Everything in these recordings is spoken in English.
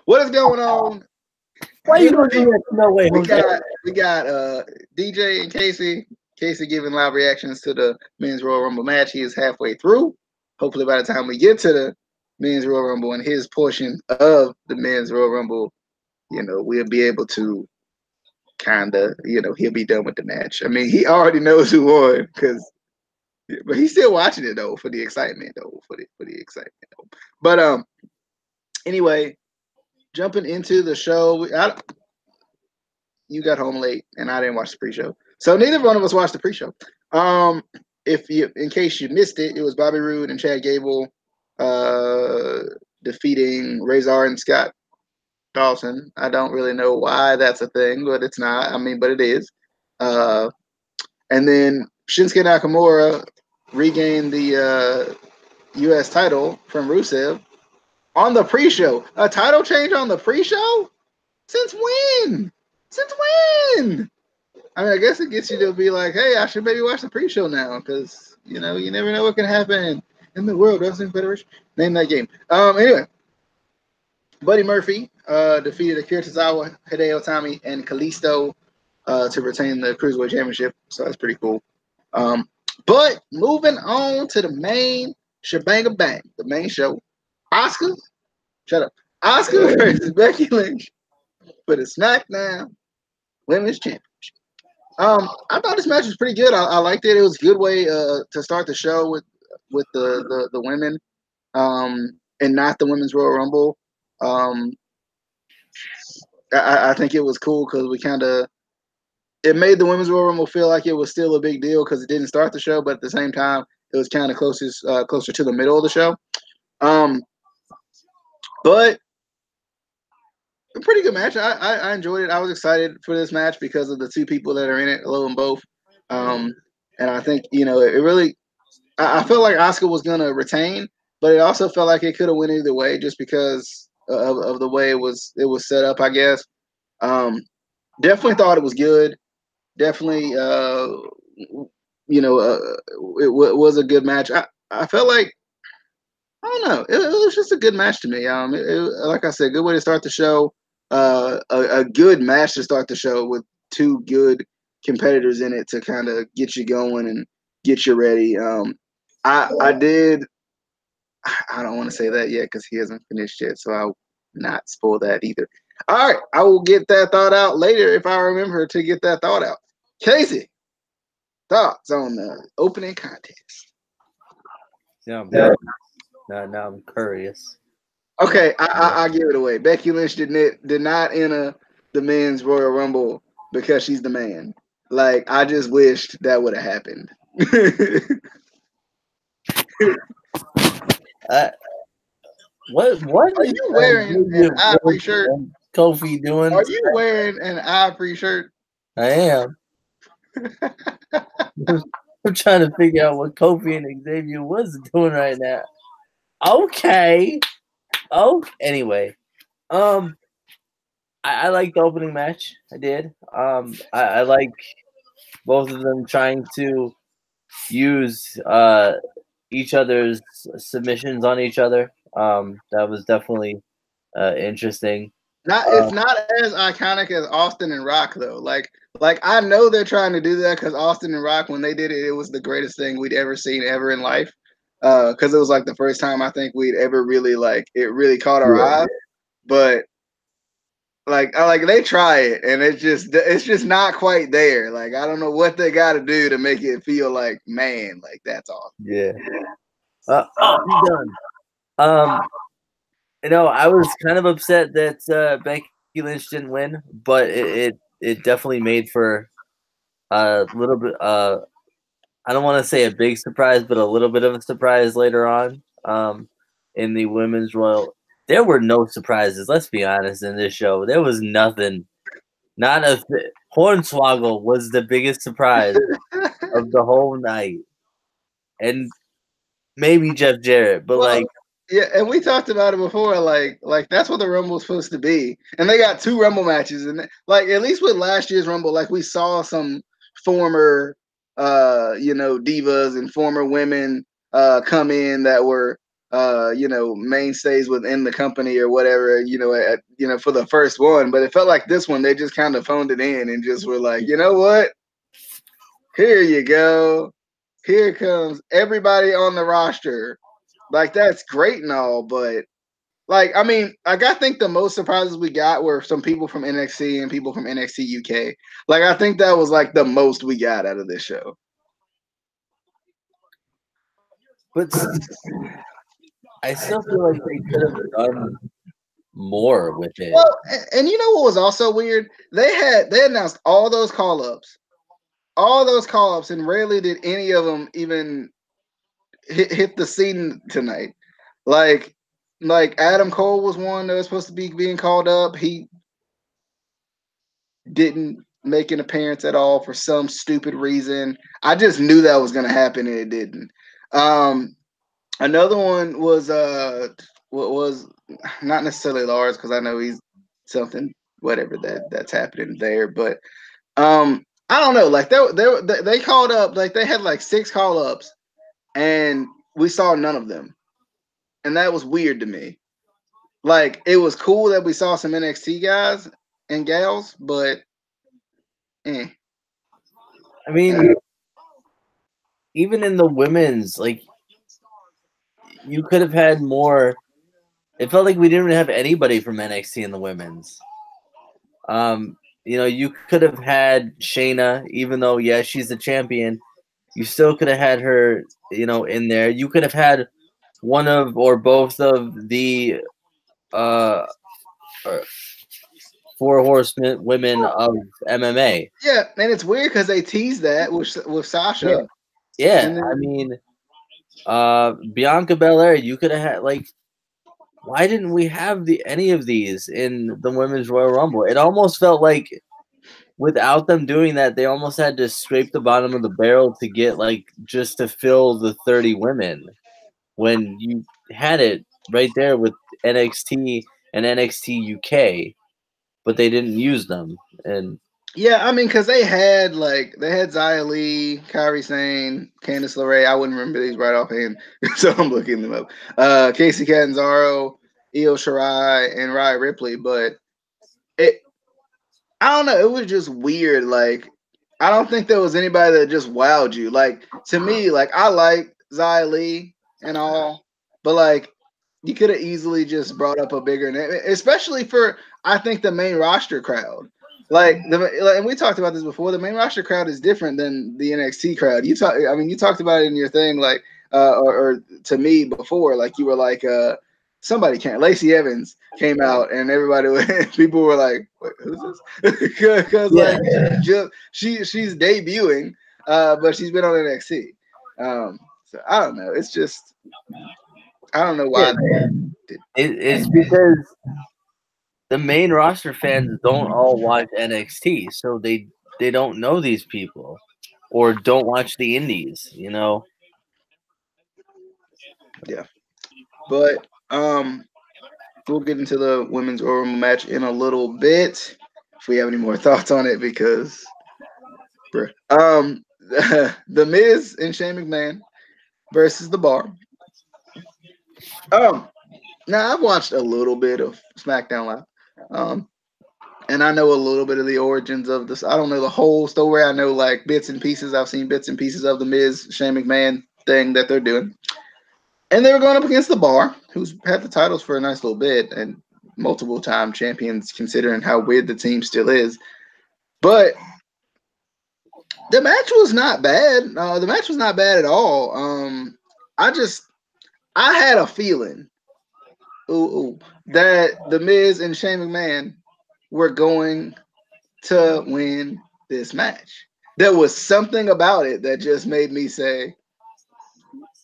What is going on? Why you gonna do that? No way, Jose. We got DJ and Casey. Casey giving live reactions to the Men's Royal Rumble match. He is halfway through. Hopefully, by the time we get to the Men's Royal Rumble and his portion of the Men's Royal Rumble, we'll be able to kind of, he'll be done with the match. I mean, he already knows who won but he's still watching it though for the excitement But anyway, jumping into the show, you got home late and I didn't watch the pre-show, so neither one of us watched the pre-show. In case you missed it, it was Bobby Roode and Chad Gable defeating Razor and Scott Dawson. I don't really know why that's a thing, but it's not. I mean, but it is. And then Shinsuke Nakamura regained the U.S. title from Rusev on the pre-show. A title change on the pre-show? Since when? I mean, I guess it gets you to be like, hey, I should maybe watch the pre-show now because, you never know what can happen in the World Wrestling Federation. Name that game. Anyway, Buddy Murphy defeated Akira Tozawa, Hideo Itami, and Kalisto to retain the Cruiserweight Championship. So that's pretty cool. But moving on to the main shebang bang, the main show. Asuka versus Becky Lynch for the SmackDown Women's Championship. I thought this match was pretty good. I liked it. It was a good way to start the show with the women, and not the Women's Royal Rumble. I think it was cool because it made the Women's Royal Rumble feel like it was still a big deal because it didn't start the show, but at the same time, it was kind of closer to the middle of the show. But a pretty good match. I enjoyed it. I was excited for this match because of the two people that are in it. I love them both. And I think, it really – I felt like Asuka was going to retain, but it also felt like it could have went either way just because of the way it was set up, I guess. Definitely thought it was good. Definitely, it was a good match. I felt like, I don't know, it was just a good match to me. Like I said, good way to start the show. A good match to start the show with two good competitors in it to kind of get you going and get you ready. I don't want to say that yet because he hasn't finished yet, so I'll not spoil that either. All right, I will get that thought out later if I remember to get that thought out. Casey, thoughts on the opening contest? Yeah, now I'm curious. Okay, I'll give it away. Becky Lynch did not enter the Men's Royal Rumble because she's the man. Like, I just wished that would have happened. What are you wearing an ivory shirt? Kofi doing? Are you wearing an ivory shirt? I am. I'm trying to figure out what Kofi and Xavier was doing right now. Okay. Oh, anyway. I like the opening match. I did. I like both of them trying to use each other's submissions on each other. That was definitely interesting. It's not as iconic as Austin and Rock though. Like I know they're trying to do that because Austin and Rock, when they did it, it was the greatest thing we'd ever seen ever in life. Because it was like the first time I think we'd ever really it really caught our eyes. But like they try it and it's just not quite there. Like I don't know what they got to do to make it feel like, man, like that's awesome. Yeah. I'm done. I was kind of upset that Becky Lynch didn't win, but it definitely made for a little bit. I don't want to say a big surprise, but a little bit of a surprise later on. In the Women's Royal, there were no surprises. Let's be honest. In this show, there was nothing. Not a Hornswoggle was the biggest surprise of the whole night, and maybe Jeff Jarrett, but yeah, and we talked about it before. Like that's what the Rumble's supposed to be, and they got 2 Rumble matches, and at least with last year's Rumble, we saw some former, divas and former women come in that were mainstays within the company or whatever, for the first one. But it felt like this one, they just kind of phoned it in and just were like, you know what? Here you go. Here comes everybody on the roster. Like, that's great and all, but I think the most surprises we got were some people from NXT and people from NXT UK. Like, I think that was like the most we got out of this show. But I still feel like they could have done more with it. Well, and you know what was also weird? They announced all those call ups, and rarely did any of them even hit the scene tonight. Like Adam Cole was one that was supposed to be being called up. He didn't make an appearance at all for some stupid reason. I just knew that was going to happen, and it didn't. Another one was what was not necessarily Lars, because I know he's something whatever that's happening there, but I don't know. Like they called up, like they had like 6 call ups, and we saw none of them, and that was weird to me. Like, it was cool that we saw some NXT guys and gals, but I mean, even in the women's, like, you could have had more. It felt like we didn't have anybody from NXT in the women's. You could have had Shayna, even though, yeah, she's the champion. You still could have had her, in there. You could have had one of or both of the 4 horsemen women of MMA. Yeah, and it's weird because they teased that with Sasha. Yeah. I mean, Bianca Belair, you could have had, like, why didn't we have any of these in the Women's Royal Rumble? It almost felt like without them doing that, they almost had to scrape the bottom of the barrel to get, like, just to fill the 30 women when you had it right there with NXT and NXT UK, but they didn't use them. And yeah, I mean, because they had Xia Li, Kairi Sane, Candice LeRae. I wouldn't remember these right offhand, so I'm looking them up. Casey Catanzaro, Io Shirai, and Rhea Ripley. But I don't know. It was just weird. Like, I don't think there was anybody that just wowed you. Like, to me, like, I like Xia Li and all, but like, you could have easily just brought up a bigger name, especially for, I think, the main roster crowd. And we talked about this before. The main roster crowd is different than the NXT crowd. You talked about it in your thing, like, or to me before, like, you were like, somebody can't. Lacey Evans came out, and people were like, "Wait, who's this?" Because like, she's debuting, but she's been on NXT. So I don't know. It's just, I don't know why. It's because the main roster fans don't all watch NXT, so they don't know these people or don't watch the indies, Yeah, but we'll get into the women's Royal Rumble match in a little bit if we have any more thoughts on it, because the Miz and Shane McMahon versus the Bar. Now I've watched a little bit of SmackDown Live, and I know a little bit of the origins of this. I don't know the whole story. I know like bits and pieces. I've seen bits and pieces of the Miz Shane McMahon thing that they're doing, and they were going up against the Bar, who's had the titles for a nice little bit and multiple time champions, considering how weird the team still is. But the match was not bad. The match was not bad at all. I had a feeling that the Miz and Shane McMahon were going to win this match. There was something about it that just made me say,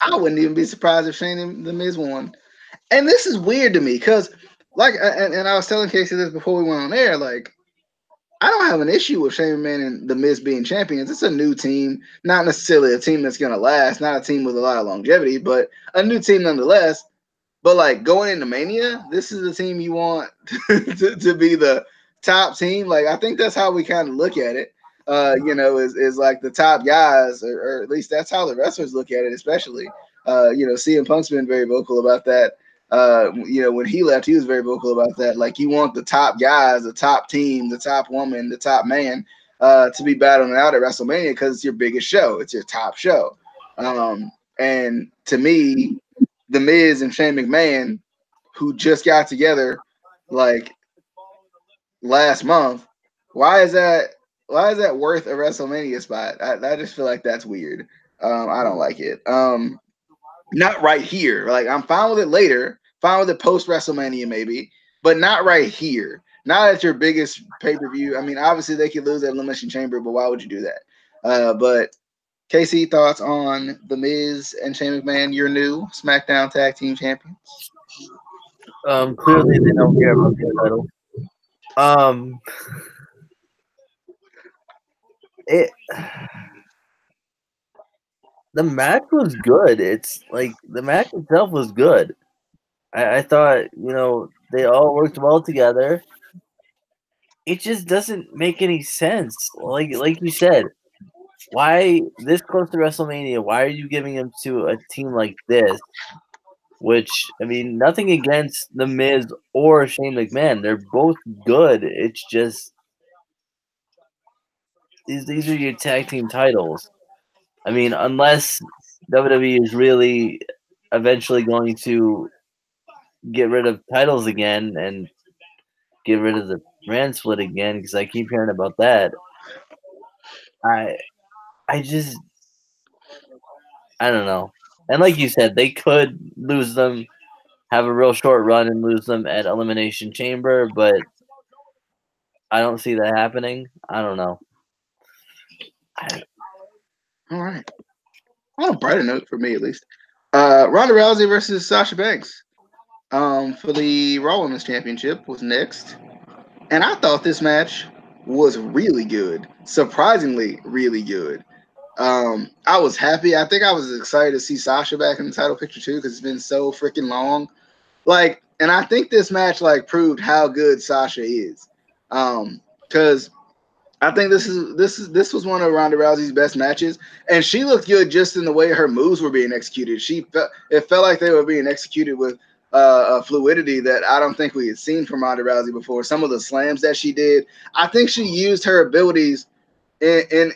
I wouldn't even be surprised if Shane and the Miz won. And this is weird to me because, like, and I was telling Casey this before we went on air, like, I don't have an issue with Shane McMahon and the Miz being champions. It's a new team, not necessarily a team that's going to last, not a team with a lot of longevity, but a new team nonetheless. But like, going into Mania, this is the team you want to be the top team. Like, I think that's how we kind of look at it. Is like the top guys, or at least that's how the wrestlers look at it, especially. CM Punk's been very vocal about that. When he left, he was very vocal about that. Like, you want the top guys, the top team, the top woman, the top man to be battling out at WrestleMania because it's your biggest show. It's your top show. And to me, The Miz and Shane McMahon, who just got together like last month, why is that? Why is that worth a WrestleMania spot? I just feel like that's weird. I don't like it. Not right here. Like, I'm fine with it later, fine with it post WrestleMania maybe, but not right here. Not at your biggest pay per view. I mean, obviously they could lose that Elimination Chamber, but why would you do that? But Casey, thoughts on The Miz and Shane McMahon, your new SmackDown Tag Team Champions? Clearly they don't care about the title. The match was good. It's like the match itself was good. I thought, they all worked well together. It just doesn't make any sense. Like you said, why this close to WrestleMania? Why are you giving him to a team like this? Which, I mean, nothing against The Miz or Shane McMahon. They're both good. It's just these are your tag team titles. I mean, unless WWE is really eventually going to get rid of titles again and get rid of the brand split again, because I keep hearing about that. I don't know. And like you said, they could lose them, have a real short run and lose them at Elimination Chamber, but I don't see that happening. I don't know. All right. On a brighter note for me, at least. Ronda Rousey versus Sasha Banks for the Raw Women's Championship was next. And I thought this match was really good. Surprisingly, really good. I was happy. I think I was excited to see Sasha back in the title picture too, because it's been so freaking long. Like, and I think this match like proved how good Sasha is. Because I think this was one of Ronda Rousey's best matches, and she looked good just in the way her moves were being executed. It felt like they were being executed with a fluidity that I don't think we had seen from Ronda Rousey before. Some of the slams that she did, I think she used her abilities in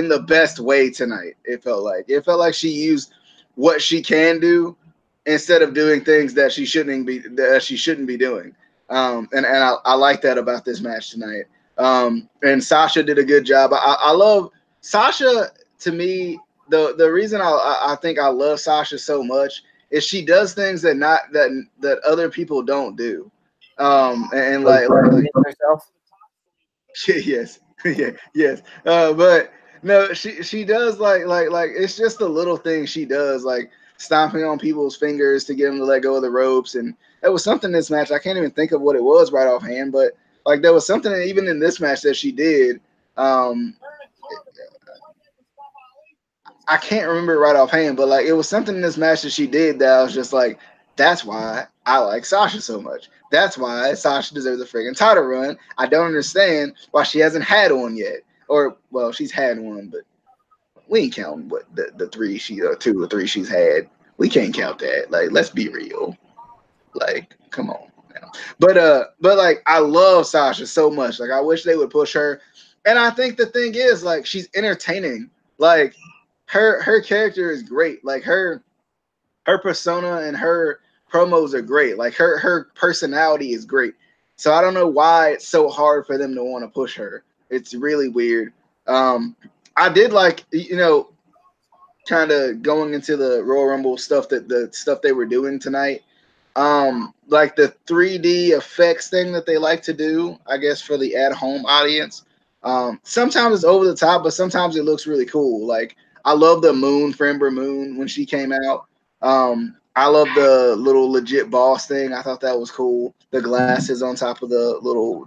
the best way tonight. It felt like she used what she can do instead of doing things that she shouldn't be doing. And I like that about this match tonight. And Sasha did a good job. I love Sasha. To me, the reason I think I love Sasha so much is she does things that other people don't do. And like herself. yes, yeah, yes. But no, she does like it's just the little things she does, like stomping on people's fingers to get them to let go of the ropes. And it was something in this match. I can't even think of what it was right offhand, but like there was something even in this match that she did. I can't remember it right offhand, but like it was something in this match that she did that I was just like, that's why I like Sasha so much. That's why Sasha deserves a freaking title run. I don't understand why she hasn't had one yet. Or well, she's had one, but we ain't counting what the three she two or three she's had. We can't count that. Like, let's be real. Like, come on. Now. But like I love Sasha so much. Like I wish they would push her. And I think the thing is like she's entertaining. Like her character is great. Like her persona and her promos are great. Like her personality is great. So I don't know why it's so hard for them to want to push her. It's really weird. I did like kind of going into the Royal Rumble stuff that the stuff they were doing tonight. Like the 3D effects thing that they like to do, I guess for the at-home audience. Sometimes it's over the top, but sometimes it looks really cool. Like I love the moon for Ember Moon when she came out. I love the little legit boss thing. I thought that was cool. The glasses on top of their little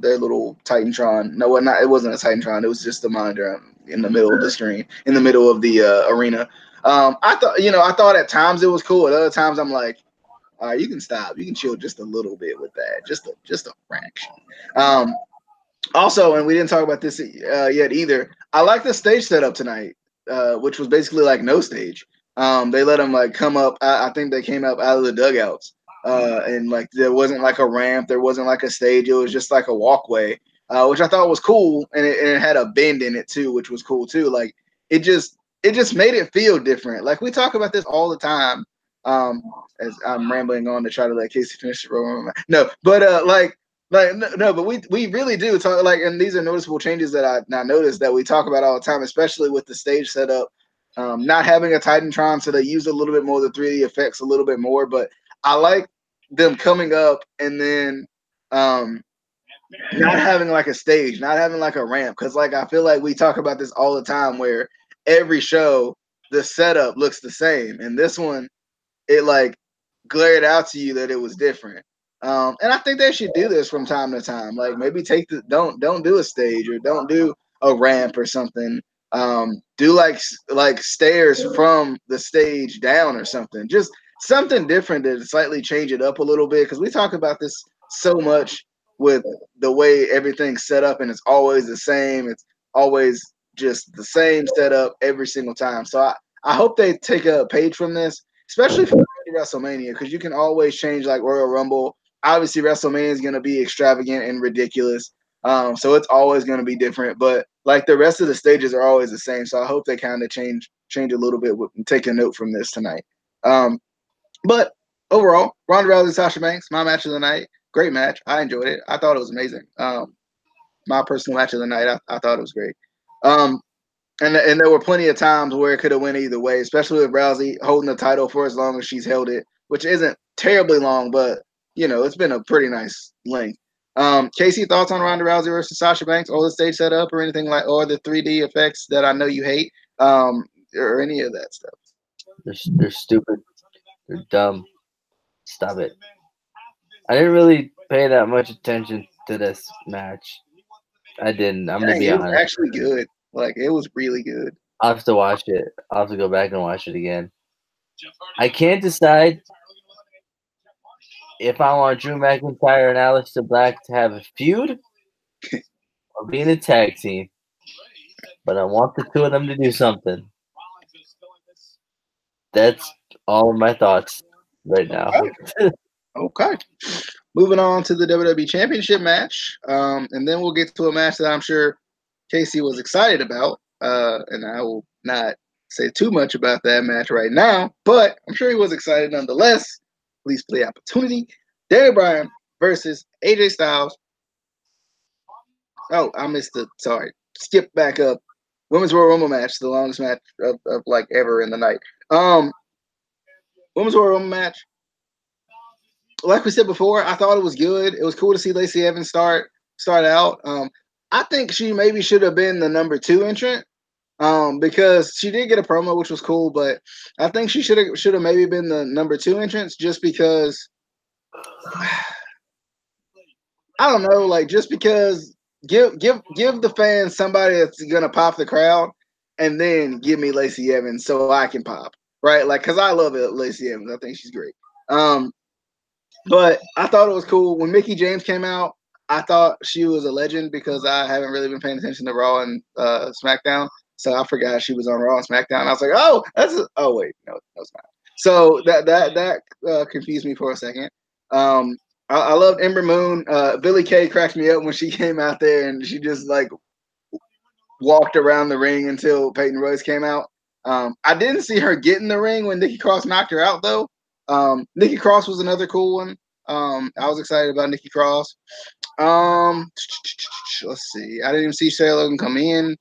Titantron. No, not it wasn't a Titantron. It was just the monitor in the middle of the screen, in the middle of the arena. I thought at times it was cool. At other times I'm like, all right, you can stop. You can chill just a little bit with that, just a fraction. Also, and we didn't talk about this yet either. I like the stage setup tonight, which was basically like no stage. They let them like come up. I think they came up out of the dugouts, and like there wasn't like a ramp, there wasn't like a stage. It was just like a walkway, which I thought was cool, and it had a bend in it too, which was cool too. Like it just made it feel different. Like we talk about this all the time. Um, as I'm rambling on to try to let Casey finish the roll. No, but no, but we really do talk like, and these are noticeable changes that I noticed that we talk about all the time, especially with the stage setup. Not having a Titantron, so they use a little bit more of the 3D effects, a little bit more. But I like them coming up and then not having like a stage, not having like a ramp, because like I feel like we talk about this all the time, where every show the setup looks the same, and this one it like glared out to you that it was different. And I think they should do this from time to time. Like maybe take the don't do a stage or don't do a ramp or something. Do like stairs from the stage down or something. Just something different to slightly change it up a little bit, because we talk about this so much with the way everything's set up, and it's always the same. It's always just the same setup every single time. So I hope they take a page from this, especially for WrestleMania, because you can always change like Royal Rumble. Obviously, WrestleMania is going to be extravagant and ridiculous, so it's always going to be different. But like the rest of the stages are always the same, so I hope they kind of change a little bit and take a note from this tonight. But overall, Ronda Rousey, Sasha Banks, my match of the night, great match. I enjoyed it. I thought it was amazing. My personal match of the night, I thought it was great. And there were plenty of times where it could have went either way, especially with Rousey holding the title for as long as she's held it, which isn't terribly long, but it's been a pretty nice length. Casey, thoughts on Ronda Rousey versus Sasha Banks, or the stage setup, or anything like, or the 3D effects that I know you hate, or any of that stuff? They're stupid. They're dumb. Stop it. I didn't really pay that much attention to this match. I didn't. I'm gonna Dang, be it was honest. actually good. Like it was really good. I'll have to watch it. I'll have to go back and watch it again. I can't decide if I want Drew McIntyre and Aleister Black to have a feud or be in a tag team, but I want the two of them to do something. That's all of my thoughts right now. Okay. Moving on to the WWE Championship match, and then we'll get to a match that I'm sure Casey was excited about, and I will not say too much about that match right now, but I'm sure he was excited nonetheless. Please play opportunity. Daniel Bryan versus AJ Styles. Oh, I missed it. Sorry. Skip back up. Women's Royal Rumble match, the longest match of like ever in the night. Women's Royal Rumble match. Like we said before, I thought it was good. It was cool to see Lacey Evans start out. I think she maybe should have been the number 2 entrant, because she did get a promo, which was cool. But I think she should have maybe been the number 2 entrance, just because I don't know, like just because give the fans somebody that's gonna pop the crowd, and then give me Lacey Evans so I can pop, right? Like, cause I love it, Lacey Evans. I think she's great. But I thought it was cool when Mickie James came out. I thought she was a legend because I haven't really been paying attention to Raw and SmackDown, so I forgot she was on Raw and SmackDown. I was like, oh, oh wait, no, it's not. So that confused me for a second. I loved Ember Moon. Billie Kay cracked me up when she came out there and she just like walked around the ring until Peyton Royce came out. I didn't see her get in the ring when Nikki Cross knocked her out, though. Nikki Cross was another cool one. I was excited about Nikki Cross. Let's see. I didn't even see Sarah Logan come in.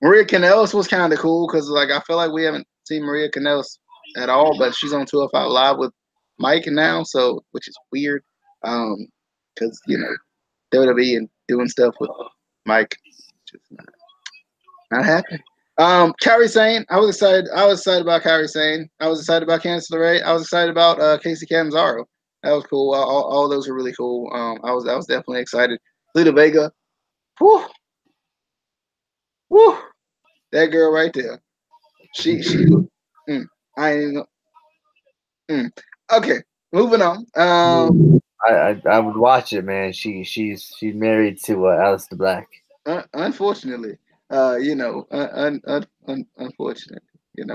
Maria Kanellis was kind of cool because, like, I feel like we haven't seen Maria Kanellis at all, but she's on 205 Live with Mike now, so which is weird. Because WWE and doing stuff with Mike, just not happening. Kairi Sane, I was excited. I was excited about Kairi Sane. I was excited about Candice LeRae. I was excited about Casey Catanzaro. That was cool. All of those were really cool. I was definitely excited. Lita Vega, whew, whew, that girl right there. She. I ain't. Okay, moving on. I would watch it, man. She's married to Aleister Black. Unfortunately, unfortunately.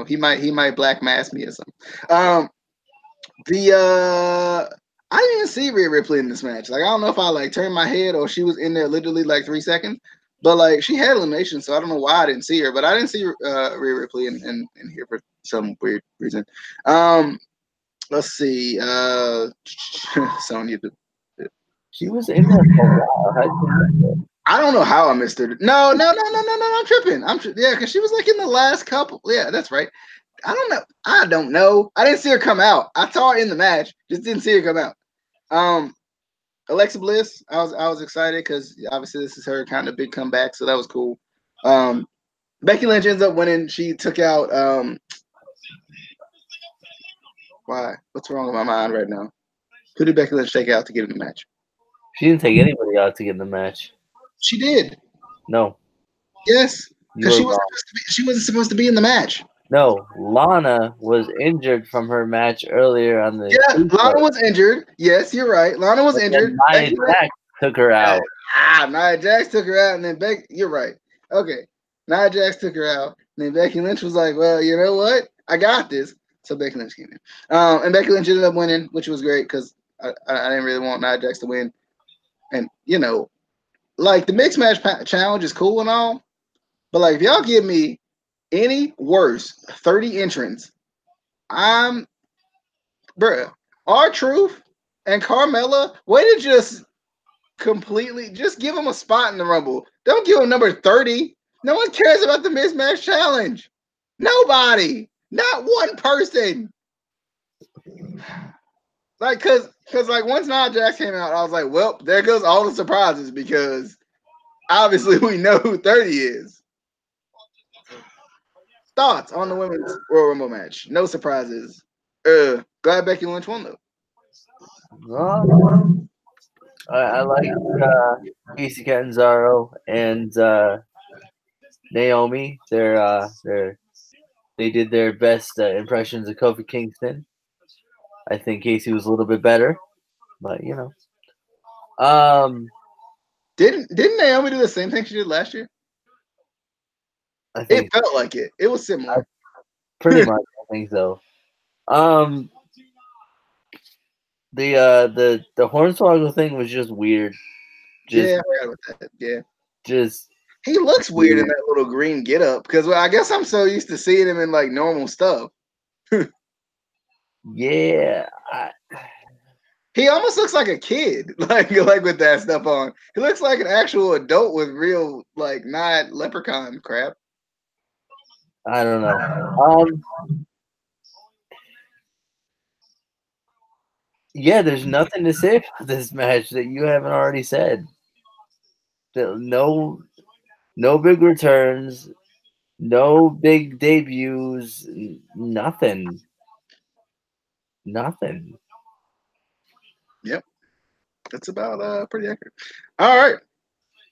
he might black mask me or something. I didn't even see Rhea Ripley in this match. Like I don't know if I like turned my head or she was in there literally like 3 seconds. But like she had elimination, so I don't know why I didn't see her. But I didn't see Rhea Ripley in here for some weird reason. Let's see. Sonya. She was in there for a while. I don't know how I missed her. No. I'm tripping. Yeah, because she was like in the last couple. Yeah, that's right. I don't know. I didn't see her come out. I saw her in the match, just didn't see her come out. Alexa Bliss, I was excited because obviously this is her kind of big comeback, so that was cool. Becky Lynch ends up winning. She took out why? What's wrong with my mind right now? Who did Becky Lynch take out to get in the match? She didn't take anybody out to get in the match. She did. No. Yes, because she wasn't supposed to be in the match. No, Lana was injured from her match earlier on the. Yeah, Lana was injured. Yes, you're right. Lana was injured. Nia Jax took her out. Nia Jax took her out, and then Becky. You're right. Okay, Nia Jax took her out, and then Becky Lynch was like, "Well, you know what? I got this." So Becky Lynch came in, and Becky Lynch ended up winning, which was great because I didn't really want Nia Jax to win, and like the mixed match challenge is cool and all, but like if y'all give me any worse 30 entrants, bruh, R-Truth and Carmella, way to just completely just give them a spot in the Rumble. Don't give them number 30. No one cares about the mismatch challenge. Nobody. Not one person. Like, cause like once Nia Jax came out, I was like, well, there goes all the surprises because obviously we know who 30 is. Thoughts on the women's Royal Rumble match? No surprises. Glad Becky Lynch won though. Well, I like Casey Catanzaro and Naomi. They did their best impressions of Kofi Kingston. I think Casey was a little bit better, but Didn't Naomi do the same thing she did last year? It felt like it. It was similar. Pretty much, I think so. The Hornswoggle thing was just weird. Yeah, I forgot about that. Yeah. Just he looks weird in that little green getup because I guess I'm so used to seeing him in like normal stuff. Yeah. He almost looks like a kid, like with that stuff on. He looks like an actual adult with real like not leprechaun crap. I don't know. Yeah, there's nothing to say about this match that you haven't already said. No big returns, no big debuts, nothing. Yep, that's about pretty accurate. All right,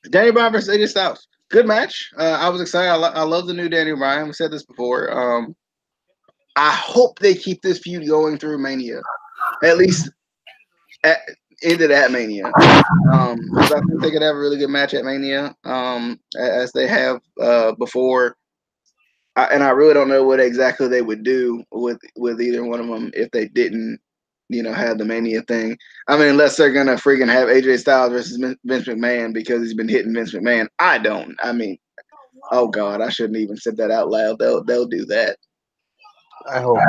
Daniel Bryan versus AJ Styles. Good match. I was excited. I love the new Daniel Bryan. We said this before. I hope they keep this feud going through Mania, at least into that Mania. Because I think they could have a really good match at Mania, as they have before. And I really don't know what exactly they would do with either one of them if they didn't, have the Mania thing. I mean, unless they're gonna freaking have AJ Styles versus Vince McMahon because he's been hitting Vince McMahon. I don't. I mean, oh God, I shouldn't even said that out loud. They'll do that. I hope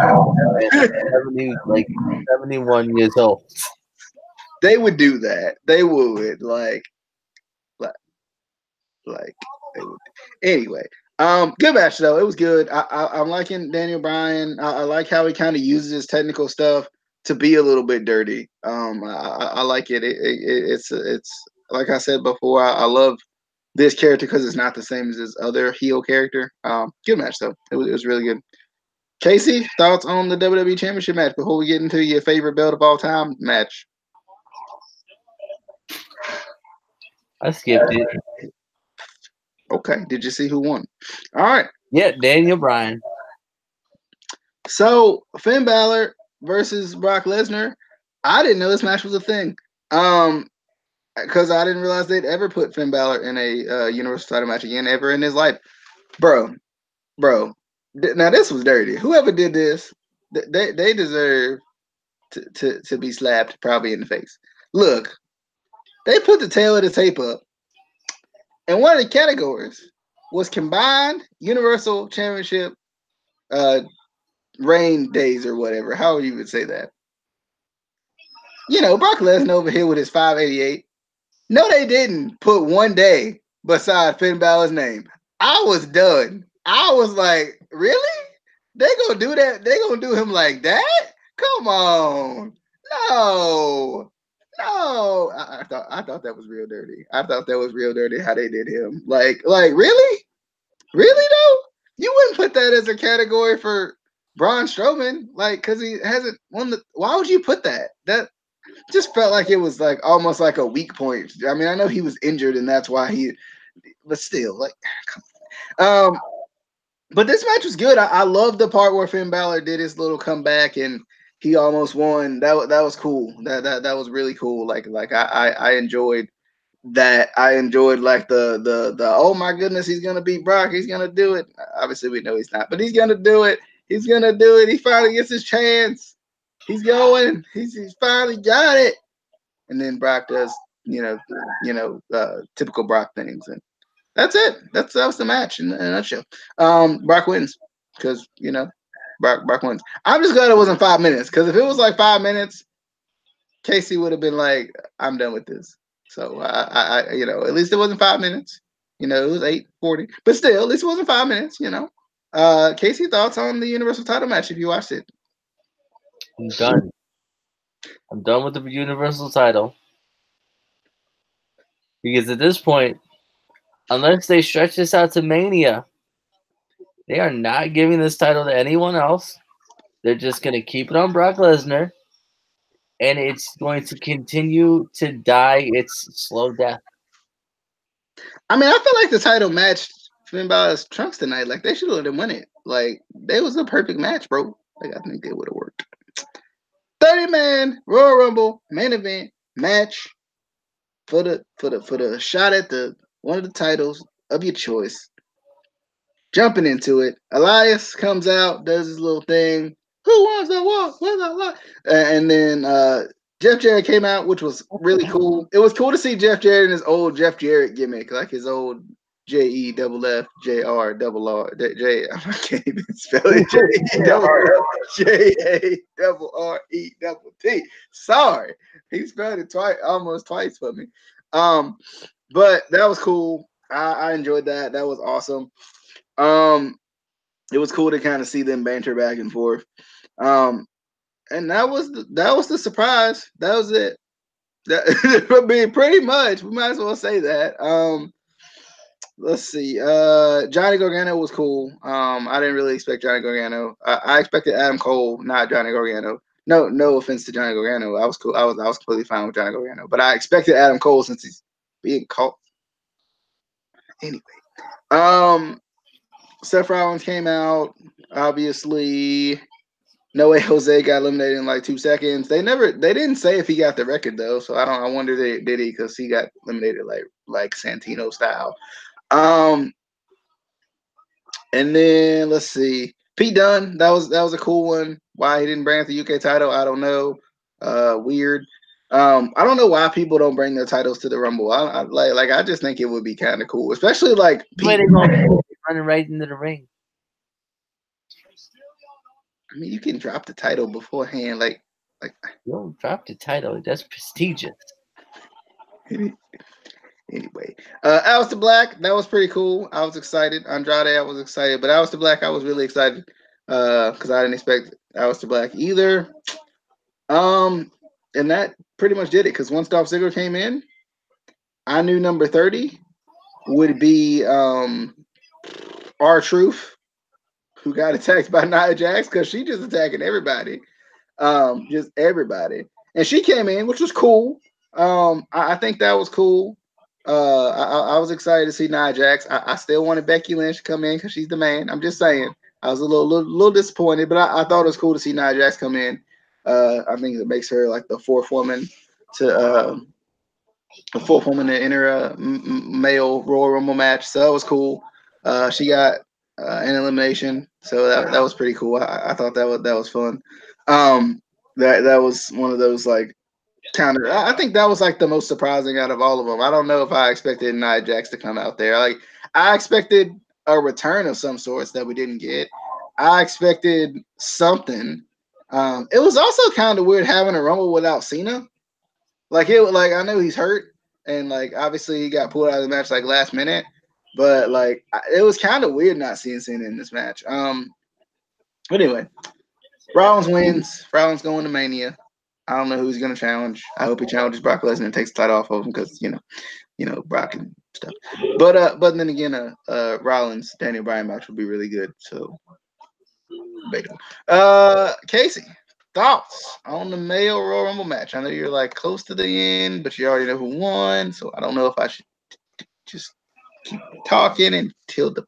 71 years old. They would do that. They would like they would. Anyway, good match though. It was good. I'm liking Daniel Bryan. I like how he kind of uses his technical stuff to be a little bit dirty. I like it. It's like I said before. I love this character because it's not the same as his other heel character. Good match though. It was really good. Casey, thoughts on the WWE Championship match before we get into your favorite belt of all time match? I skipped it. Okay. Did you see who won? All right. Yeah, Daniel Bryan. So Finn Balor versus Brock Lesnar. I didn't know this match was a thing. Because I didn't realize they'd ever put Finn Balor in a Universal title match again ever in his life. Bro. Now this was dirty. Whoever did this, they deserve to be slapped probably in the face. Look, they put the tail of the tape up, and one of the categories was combined Universal Championship reign days or whatever. How you would say that? You know, Brock Lesnar over here with his 588. No, they didn't put one day beside Finn Balor's name. I was done. I was like, really? They gonna do that? They gonna do him like that? Come on. No. No. I thought that was real dirty. I thought that was real dirty how they did him. Like really? Really though? You wouldn't put that as a category for Braun Strowman, like, because he hasn't won the. Why would you put that? That just felt like it was like almost like a weak point. I mean, I know he was injured and that's why he, but still, like, come on. But this match was good. I love the part where Finn Balor did his little comeback and he almost won. That was cool. That was really cool. Like I enjoyed that. I enjoyed like the oh my goodness, he's gonna beat Brock. He's gonna do it. Obviously, we know he's not, but he's gonna do it. He's gonna do it. He finally gets his chance. He's going. He's finally got it. And then Brock does, typical Brock things, and that's it. That was the match in a nutshell. Brock wins because Brock wins. I'm just glad it wasn't 5 minutes because if it was like 5 minutes, Casey would have been like, "I'm done with this." So I at least it wasn't 5 minutes. It was 8:40, but still, at least it wasn't 5 minutes. Casey, thoughts on the Universal Title match if you watched it? I'm done. I'm done with the Universal title. Because at this point, unless they stretch this out to Mania, they are not giving this title to anyone else. They're just going to keep it on Brock Lesnar. And it's going to continue to die its slow death. I mean, I feel like the title matched Finn Balor's trunks tonight. Like, they should have let him win it. Like, it was a perfect match, bro. Like, I think it would have worked. 30-man Royal Rumble main event match for the shot at the one of the titles of your choice. Jumping into it, Elias comes out, does his little thing. Who wants to walk? And then Jeff Jarrett came out, which was really cool. It was cool to see Jeff Jarrett in his old Jeff Jarrett gimmick, like his old JEFFJR. I can't even spell it. JARRET. Sorry, he spelled it almost twice for me. But that was cool. I enjoyed that. That was awesome. It was cool to kind of see them banter back and forth. And that was the surprise. That was it. I mean, pretty much, we might as well say that. Let's see. Johnny Gargano was cool. I didn't really expect Johnny Gargano. I expected Adam Cole, not Johnny Gargano. No offense to Johnny Gargano. I was cool. I was completely fine with Johnny Gargano, but I expected Adam Cole since he's being called. Anyway, Seth Rollins came out. Obviously, No Way Jose got eliminated in like 2 seconds. They didn't say if he got the record though, so I wonder did he, because he got eliminated like Santino style. And then let's see, Pete Dunne. That was a cool one. Why he didn't bring out the UK title, I don't know. Weird. I don't know why people don't bring their titles to the Rumble. I just think it would be kind of cool, especially like Pete running right into the ring. I mean, you can drop the title beforehand, like you don't drop the title. That's prestigious. Anyway, Aleister Black, that was pretty cool. I was excited. Andrade, I was excited, but Aleister Black, I was really excited because I didn't expect Aleister Black either. And that pretty much did it because once Dolph Ziggler came in, I knew number 30 would be R-Truth, who got attacked by Nia Jax because she just attacking everybody, just everybody. And she came in, which was cool. I think that was cool. I was excited to see Nia Jax. I still wanted Becky Lynch to come in because she's the man. I'm just saying. I was a little disappointed, but I thought it was cool to see Nia Jax come in. I think it makes her like the fourth woman to enter a male Royal Rumble match. So that was cool. She got in elimination. So that was pretty cool. I thought that was fun. That was one of those like kind of. I think that was like the most surprising out of all of them. I don't know if I expected Nia Jax to come out there. Like I expected a return of some sorts that we didn't get. I expected something. It was also kind of weird having a Rumble without Cena. Like I know he's hurt and like obviously he got pulled out of the match like last minute, but like it was kind of weird not seeing Cena in this match. But anyway, Rollins wins. Rollins going to Mania. I don't know who he's gonna challenge. I hope he challenges Brock Lesnar and takes the title off of him because Brock and stuff. But then again, Rollins Daniel Bryan match will be really good. So debatable. Casey, thoughts on the male Royal Rumble match? I know you're like close to the end, but you already know who won. So I don't know if I should just keep talking until the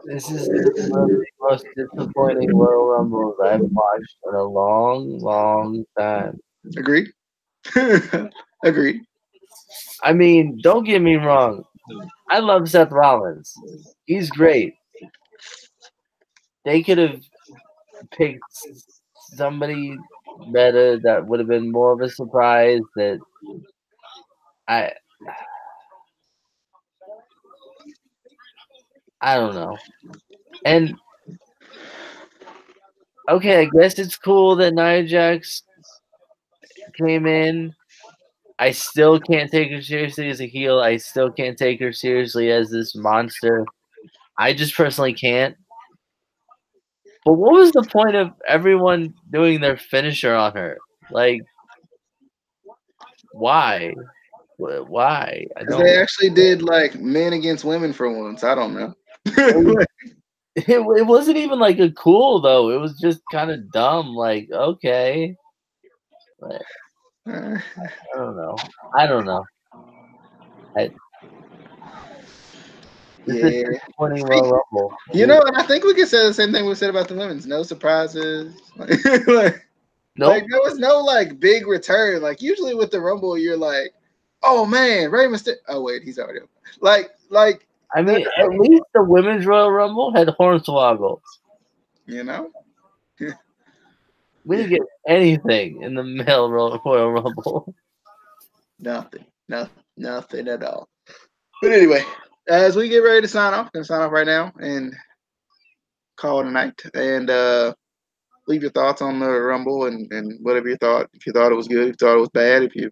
This is one of the most disappointing Royal Rumbles I've watched in a long, long time. Agreed. Agreed. I mean, don't get me wrong. I love Seth Rollins. He's great. They could have picked somebody better that would have been more of a surprise. That I don't know. And okay, I guess it's cool that Nia Jax came in. I still can't take her seriously as a heel. I still can't take her seriously as this monster. I just personally can't. But what was the point of everyone doing their finisher on her? Like, why? Why? I Because don't. they actually did like men against women for once. I don't know. It wasn't even like a cool though. It was just kind of dumb. Like, okay. But, I don't know. Yeah. Disappointing Royal Rumble. And I think we could say the same thing we said about the women's. No surprises. Like Nope. there was no like big return. Like usually with the Rumble, you're like, oh man, Rey Mysterio. Oh wait, he's already up. Like I mean, at least the women's Royal Rumble had Hornswoggle. We didn't get anything in the male Royal Rumble. Nothing at all. But anyway, as we get ready to sign off, I'm gonna sign off right now and call it a night. And leave your thoughts on the Rumble and whatever you thought. If you thought it was good, if you thought it was bad, if you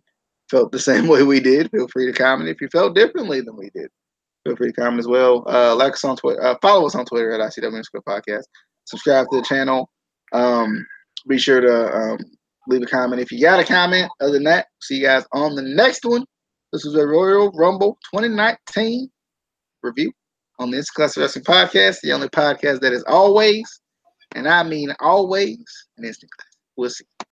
felt the same way we did, feel free to comment. If you felt differently than we did, feel free to comment as well. Like us on Twitter, follow us on Twitter at ICWP Podcast. Subscribe to the channel. Be sure to leave a comment if you got a comment. Other than that, see you guys on the next one. This was a Royal Rumble 2019 review on the Instant Classic Wrestling Podcast, the only podcast that is always, and I mean always, an instant classic. We'll see.